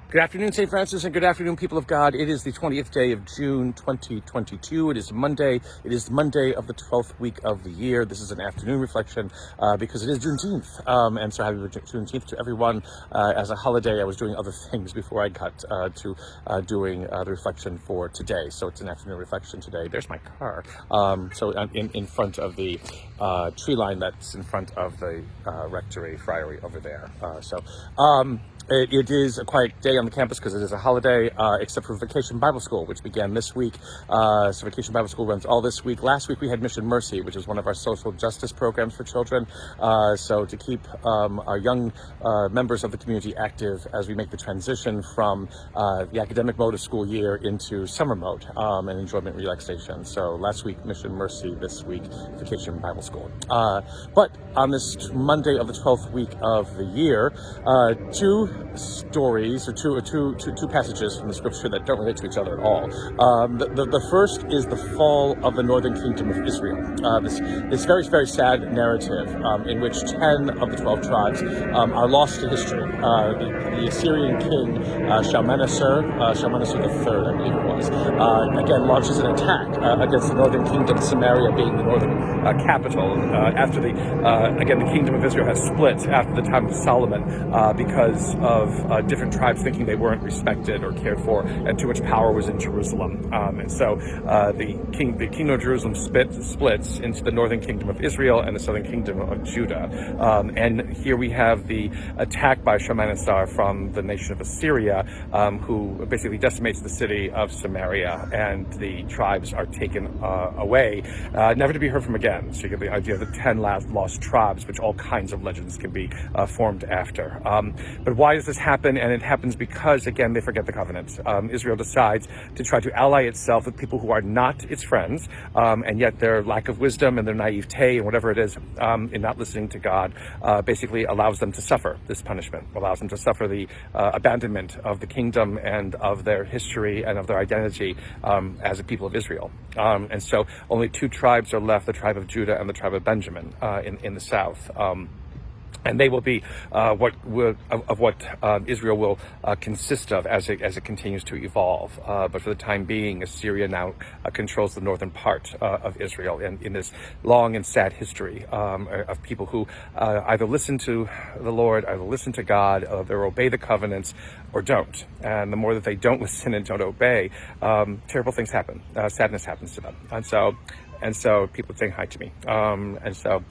Good afternoon, St. Francis, and good afternoon, people of God. It is the 20th day of June, 2022. It is Monday. It is Monday of the 12th week of the year. This is an afternoon reflection because it is Juneteenth. And so happy Juneteenth to everyone. As a holiday, I was doing other things before I got to doing the reflection for today. So it's an afternoon reflection today. There's my car. So in front of the tree line that's in front of the rectory, friary over there. It is a quiet day on the campus because it is a holiday, except for Vacation Bible School, which began this week. So Vacation Bible School runs all this week. Last week we had Mission Mercy, which is one of our social justice programs for children. So to keep our young members of the community active as we make the transition from the academic mode of school year into summer mode and enjoyment relaxation. So last week, Mission Mercy, this week, Vacation Bible School. But on this Monday of the 12th week of the year, two stories or two passages from the scripture that don't relate to each other at all. The first is the fall of the northern kingdom of Israel. This very, very sad narrative in which 10 of the 12 tribes are lost to history. The Assyrian king Shalmaneser III, I believe it was, again launches an attack against the northern kingdom, Samaria being the northern capital. After the kingdom of Israel has split after the time of Solomon because of different tribes thinking they weren't respected or cared for, and too much power was in Jerusalem. And so the kingdom of Jerusalem splits into the northern kingdom of Israel and the southern kingdom of Judah. And here we have the attack by Shalmaneser from the nation of Assyria, who basically decimates the city of Samaria, and the tribes are taken away, never to be heard from again. So you get the idea of the 10 lost tribes, which all kinds of legends can be formed after. But why does this happen? And it happens because, again, they forget the covenant. Israel decides to try to ally itself with people who are not its friends, and yet their lack of wisdom and their naivete and whatever it is in not listening to God basically allows them to suffer this punishment, allows them to suffer the abandonment of the kingdom and of their history and of their identity as a people of Israel. And so only two tribes are left, the tribe of Judah and the tribe of Benjamin in the south. And they will be what Israel will consist of as it continues to evolve. But for the time being, Assyria now controls the northern part of Israel in this long and sad history of people who either listen to the Lord, either listen to God, either obey the covenants, or don't. And the more that they don't listen and don't obey, terrible things happen. Sadness happens to them. And so people saying hi to me. So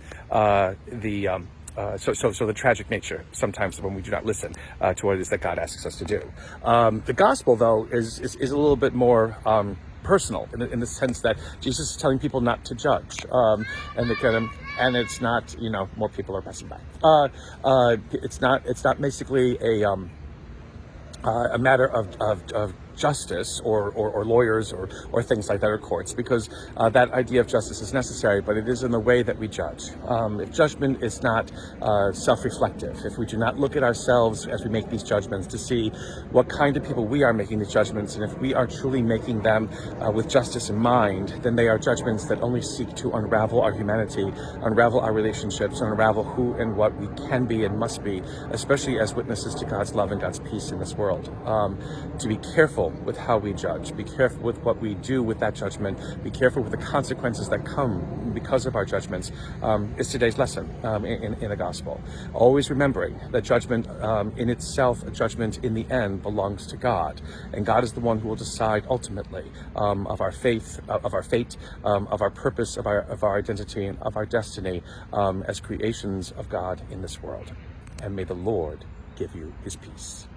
the tragic nature sometimes when we do not listen to what it is that God asks us to do. The gospel, though, is a little bit more personal in the sense that Jesus is telling people not to judge, and it's not, more people are passing by. It's not basically a matter of justice or lawyers or things like that, or courts, because that idea of justice is necessary, but it is in the way that we judge. If judgment is not self-reflective, if we do not look at ourselves as we make these judgments to see what kind of people we are making these judgments, and if we are truly making them with justice in mind, then they are judgments that only seek to unravel our humanity, unravel our relationships, unravel who and what we can be and must be, especially as witnesses to God's love and God's peace in this world. To be careful with how we judge, be careful with what we do with that judgment, be careful with the consequences that come because of our judgments, is today's lesson in the gospel. Always remembering that judgment in itself, a judgment in the end, belongs to God, and God is the one who will decide ultimately of our faith, of our fate, of our purpose, of our identity, and of our destiny as creations of God in this world. And may the Lord give you his peace.